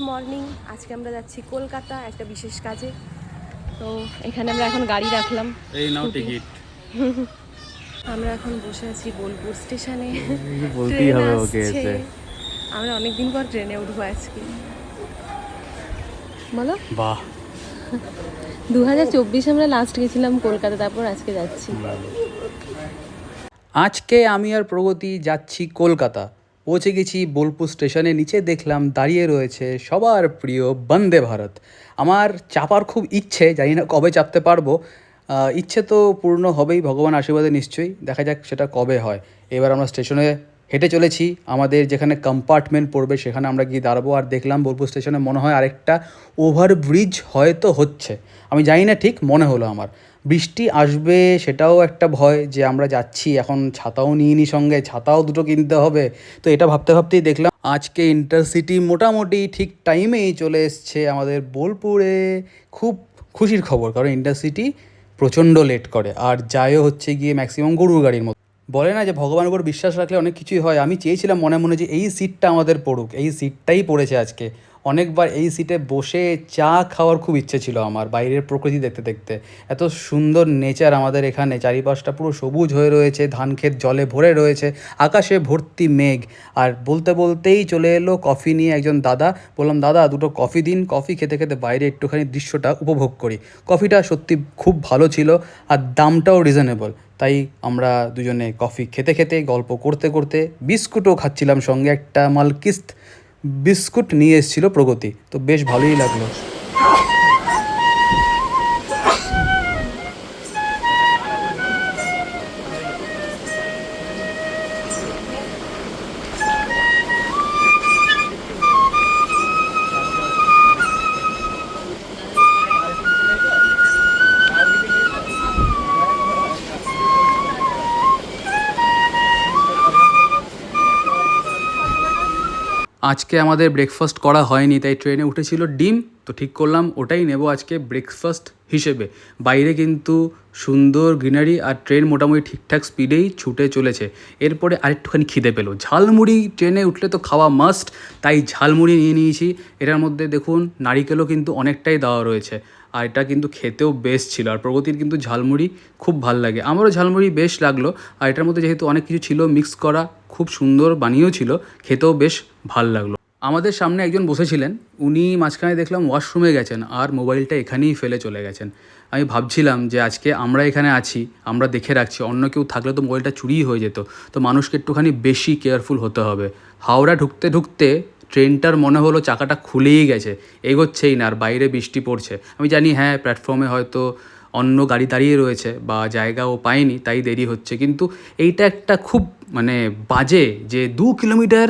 Morning, আজকে আমরা যাচ্ছি কলকাতা একটা বিশেষ কাজে। তো এখানে আমরা এখন গাড়ি রাখলাম। এই নাও টিকিট। আমরা এখন বসে আছি বোলপুর স্টেশনে। বলতেই ট্রেন হবে ওকে আসছে, এসে। আমরা অনেকদিন পর ট্রেনে উঠবো আজকে। বলো, বাহ, 2024 আমরা লাস্ট গেছিলাম কলকাতা, তারপর আজকে যাচ্ছি। আজকে আমি আর প্রগতি যাচ্ছি কলকাতা। পৌঁছে গেছি বোলপুর স্টেশনে। নিচে দেখলাম দাঁড়িয়ে রয়েছে সবার প্রিয় বন্দে ভারত। আমার চাপার খুব ইচ্ছে, জানি না কবে চাপতে পারবো। ইচ্ছে তো পূর্ণ হবেই ভগবান আশীর্বাদে, নিশ্চয়ই দেখা যাক সেটা কবে হয়। এবার আমরা স্টেশনে হেঁটে চলেছি, আমাদের যেখানে কম্পার্টমেন্ট পড়বে সেখানে আমরা গিয়ে দাঁড়াবো। আর দেখলাম বোলপুর স্টেশনে মনে হয় আরেকটা ওভারব্রিজ হয়তো হচ্ছে, আমি জানি না ঠিক, মনে হলো আমার। বৃষ্টি আসবে সেটাও একটা ভয়, যে আমরা যাচ্ছি এখন ছাতাও নিইনি সঙ্গে, ছাতাও দুটো কিনতে হবে। তো এটা ভাবতে ভাবতেই দেখলাম আজকে ইন্টারসিটি মোটামুটি ঠিক টাইমেই চলে এসছে আমাদের বোলপুরে। খুব খুশির খবর, কারণ ইন্টারসিটি প্রচণ্ড লেট করে আর যায়ও হচ্ছে গিয়ে ম্যাক্সিমাম গরুর গাড়ির মতো। বলে না যে ভগবানের উপর বিশ্বাস রাখলে অনেক কিছুই হয়। আমি চেয়েছিলাম মনে মনে যে এই সিটটা আমাদের পড়ুক, এই সিটটাই পড়েছে আজকে। অনেকবার এই সিটে বসে চা খাওয়ার খুব ইচ্ছে ছিল আমার, বাইরের প্রকৃতি দেখতে দেখতে। এত সুন্দর নেচার আমাদের এখানে, চারিপাশটা পুরো সবুজ হয়ে রয়েছে, ধান ক্ষেত জলে ভরে রয়েছে, আকাশে ভর্তি মেঘ। আর বলতে বলতেই চলে এলো কফি নিয়ে একজন দাদা। বললাম, দাদা দুটো কফি দিন। কফি খেতে খেতে বাইরে একটুখানি দৃশ্যটা উপভোগ করি। কফিটা সত্যি খুব ভালো ছিল আর দামটাও রিজনেবল। তাই আমরা দুজনে কফি খেতে খেতে গল্প করতে করতে বিস্কুটও খাচ্ছিলাম সঙ্গে। একটা মালকিস্ত বিস্কুট নিয়ে এসেছিলো প্রগতি, তো বেশ ভালোই লাগলো। আজকে আমাদের ব্রেকফাস্ট করা হয়নি, তাই ট্রেনে উঠেছিল ডিম, তো ঠিক করলাম ওটাই নেব আজকে ব্রেকফাস্ট হিসেবে। বাইরে কিন্তু সুন্দর গ্রিনারি আর ট্রেন মোটামুটি ঠিকঠাক স্পিডেই ছুটে চলেছে। এরপরে আরেকটুখানি খিদে পেলো, ঝালমুড়ি ট্রেনে উঠলে তো খাওয়া মাস্ট, তাই ঝালমুড়ি নিয়ে নিয়েছি। এটার মধ্যে দেখুন নারিকেলও কিন্তু অনেকটাই দেওয়া রয়েছে, আর এটা কিন্তু খেতেও বেশ ছিল। আর প্রগতির কিন্তু ঝালমুড়ি খুব ভাল লাগে, আমারও ঝালমুড়ি বেশ লাগলো। আর এটার মধ্যে যেহেতু অনেক কিছু ছিল মিক্স করা, খুব সুন্দর বানিয়েও ছিল, খেতেও বেশ ভাল লাগলো। আমাদের সামনে একজন বসেছিলেন, উনি মাঝখানে দেখলাম ওয়াশরুমে গেছেন আর মোবাইলটা এখানেই ফেলে চলে গেছেন। আমি ভাবছিলাম যে আজকে আমরা এখানে আছি, আমরা দেখে রাখছি, অন্য কেউ থাকলে তো মোবাইলটা চুরিই হয়ে যেত। তো মানুষকে একটুখানি বেশি কেয়ারফুল হতে হবে। হাওড়া ঢুকতে ঢুকতে ট্রেনটার মনে হলো চাকাটা খুলেই গেছে, এগোচ্ছেই না, আর বাইরে বৃষ্টি পড়ছে। আমি জানি হ্যাঁ, প্ল্যাটফর্মে হয়তো অন্য গাড়ি দাঁড়িয়ে রয়েছে বা জায়গাও পায়নি তাই দেরি হচ্ছে, কিন্তু এইটা একটা খুব বাজে যে 2 কিলোমিটার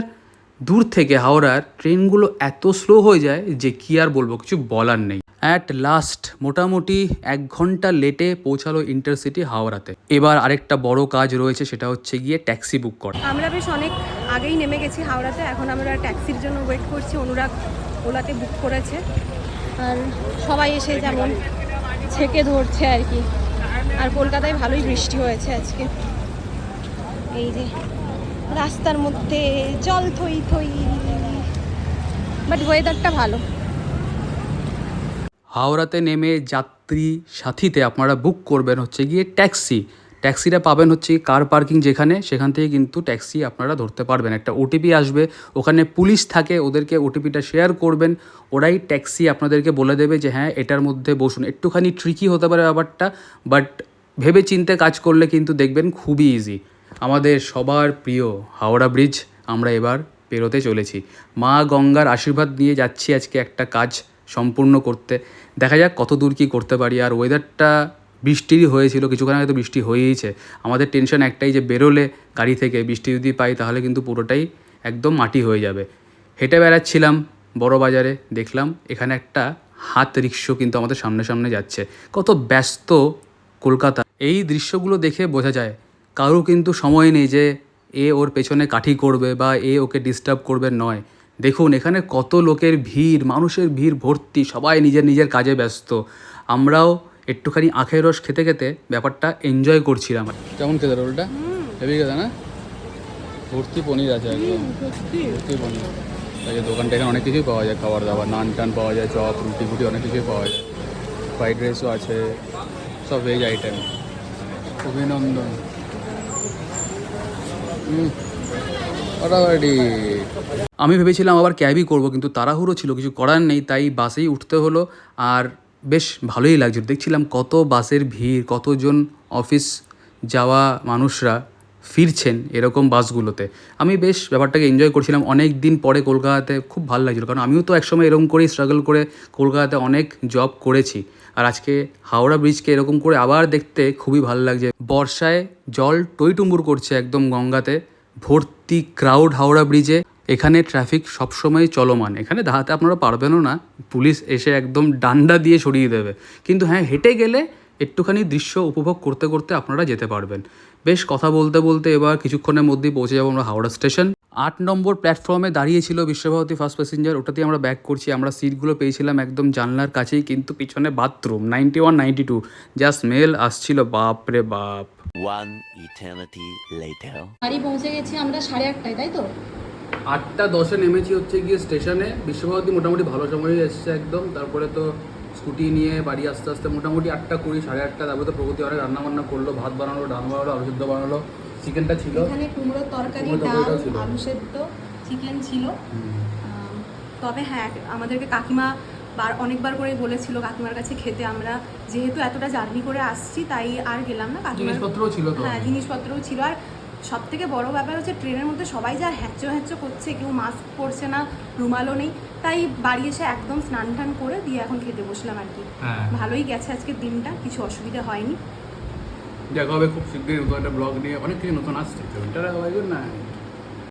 দূর থেকে হাওড়ার ট্রেনগুলো এত স্লো হয়ে যায় যে কি আর বলবো, কিছু বলার নেই। অ্যাট লাস্ট মোটামুটি 1 ঘন্টা লেটে পৌঁছালো ইন্টারসিটি হাওড়াতে। এবার আরেকটা বড় কাজ রয়েছে, সেটা হচ্ছে গিয়ে ট্যাক্সি বুক করা। আমরা বেশ অনেক আগেই নেমে গেছি হাওড়াতে, এখন আমরা ট্যাক্সির জন্য ওয়েট করছি। অনুরাগ ওলাতে বুক করেছে, আর সবাই এসে যেমন ছেঁকে ধরছে আর কি। আর কলকাতায় ভালোই বৃষ্টি হয়েছে আজকে, এই যে রাস্তার মধ্যে জল থই থই, বাট ওয়েদারটা ভালো। হাওড়াতে নেমে যাত্রী সাথীতে আপনারা বুক করবেন হচ্ছে গিয়ে ট্যাক্সি। ট্যাক্সিটা পাবেন হচ্ছে কার পার্কিং যেখানে, সেখান থেকে কিন্তু ট্যাক্সি আপনারা ধরতে পারবেন। একটা ওটিপি আসবে, ওখানে পুলিশ থাকে, ওদেরকে ওটিপিটা শেয়ার করবেন, ওরাই ট্যাক্সি আপনাদেরকে বলে দেবে যে হ্যাঁ এটার মধ্যে বসুন। একটুখানি ট্রিকি হতে পারে ব্যাপারটা, বাট ভেবে চিন্তে কাজ করলে কিন্তু দেখবেন খুবই ইজি। আমাদের সবার প্রিয় হাওড়া ব্রিজ আমরা এবার পেরোতে চলেছি। মা গঙ্গার আশীর্বাদ নিয়ে যাচ্ছি আজকে একটা কাজ সম্পূর্ণ করতে। দেখা যাক কত দূর কী করতে পারি। আর ওয়েদারটা বৃষ্টিরই হয়েছিল, কিছুক্ষণ আগে তো বৃষ্টি হয়েইছে। আমাদের টেনশন একটাই যে বেরোলে গাড়ি থেকে বৃষ্টি যদি পাই তাহলে কিন্তু পুরোটাই একদম মাটি হয়ে যাবে। হেঁটে বেড়াচ্ছিলাম বড় বাজারে, দেখলাম এখানে একটা হাত রিক্সা কিন্তু আমাদের সামনে সামনে যাচ্ছে। কত ব্যস্ত কলকাতা, এই দৃশ্যগুলো দেখে বোঝা যায় কারো কিন্তু সময় নেই যে এ ওর পেছনে কাঠি করবে বা এ ওকে ডিস্টার্ব করবে, নয়। দেখুন এখানে কত লোকের ভিড়, মানুষের ভিড় ভর্তি, সবাই নিজের নিজের কাজে ব্যস্ত। আমরাও একটুখানি আখের রস খেতে খেতে ব্যাপারটা এনজয় করছিলাম। কেমন খেতে রোলটা? হেভি খেতে না? ভর্তি পনির আছে একদম, ভর্তি পনির। এই যে দোকানটা এখানে অনেক কিছুই পাওয়া যায়, খাবার দাবার, নান টান পাওয়া যায়, চপ রুটি ফুটি অনেক কিছুই পাওয়া যায়, ফ্রাইড রাইসও আছে, সব ভেজ আইটেম। অভিনন্দন। আমি ভেবেছিলাম আবার ক্যাবই করব, কিন্তু তাড়াহুড়ো ছিল, কিছু করার নেই, তাই বাসেই উঠতে হলো। আর বেশ ভালোই লাগছিল, দেখছিলাম কত বাসের ভিড়, কতজন অফিস যাওয়া মানুষরা ফিরছেন এরকম বাসগুলোতে। আমি বেশ ব্যাপারটাকে এনজয় করছিলাম। অনেক দিন পরে কলকাতাতে খুব ভালো লাগছিলো, কারণ আমিও তো একসময় এরকম করেই স্ট্রাগল করে কলকাতাতে অনেক জব করেছি। আর আজকে হাওড়া ব্রিজকে এরকম করে আবার দেখতে খুবই ভালো লাগছে। বর্ষায় জল টইটুম্বুর করছে একদম গঙ্গাতে, ভর্তি ক্রাউড হাওড়া ব্রিজে। এখানে ট্রাফিক সবসময় চলমান, এখানে দাঁড়াতে আপনারা পারবেনও না, পুলিশ এসে একদম ডান্ডা দিয়ে সরিয়ে দেবে। কিন্তু হ্যাঁ, হেঁটে গেলে একটুখানি দৃশ্য উপভোগ করতে করতে আপনারা যেতে পারবেন। বেশ কথা বলতে বলতে এবার কিছুক্ষণের মধ্যেই পৌঁছে যাবো আমরা হাওড়া স্টেশন। 8 নম্বর প্ল্যাটফর্মে দাঁড়িয়েছিল বিশ্বভারতী ফার্স্ট প্যাসেঞ্জার, ওটাতেই আমরা ব্যাক করছি। আমরা সিটগুলো পেয়েছিলাম একদম জানলার কাছেই, কিন্তু পিছনে বাথরুম 91, 92, যা স্মেল আসছিল, বাপরে বাপ। One eternity later. বাড়ি পৌঁছে গেছি আমরা 8:30টায়, তাই তো? 8:10 নেমেছি হচ্ছে গিয়ে স্টেশনে। বিশ্বভারতী মোটামুটি ভালো সময় এসছে একদম। তারপরে তো স্কুটি নিয়ে বাড়ি আস্তে আস্তে মোটামুটি 8:20, 8:30। তারপরে তো প্রগতি অনেক রান্নাবান্না করলো, ভাত বানালো, ডাল বানালো, আলু সেদ্ধ বানালো, চিকেনটা ছিল, এখানে কুমড়োর তরকারি, কুমড়োর ডাল, তরকারিটাও ছিল। আলু সেদ্ধ, চিকেন ছিল। তবে হ্যাঁ, আমাদেরকে কাকিমা অনেকবার করে বলেছিল কাকিমার কাছে খেতে। আমরা যেহেতু এতটা জার্নি করে আসছি তাই আর গেলাম না। কাকিমার জিনিসপত্রও ছিল তো। হ্যাঁ, জিনিসপত্রও ছিল। আর সব থেকে বড় ব্যাপার হচ্ছে ট্রেনের মধ্যে সবাই যা হ্যাঁচো হ্যাঁচো করছে, কেউ মাস্ক পরছে না, রুমালও নেই। তাই বাড়ি এসে একদম স্নান টান করে দিয়ে এখন খেতে বসলাম আর কি। হ্যাঁ, ভালোই গেছে আজকের দিনটা, কিছু অসুবিধা হয়নি। দেখা হবে খুব শীঘ্রই নতুন একটা ব্লগ নিয়ে। অনেক কিছু নতুন আসছে, ওইটা না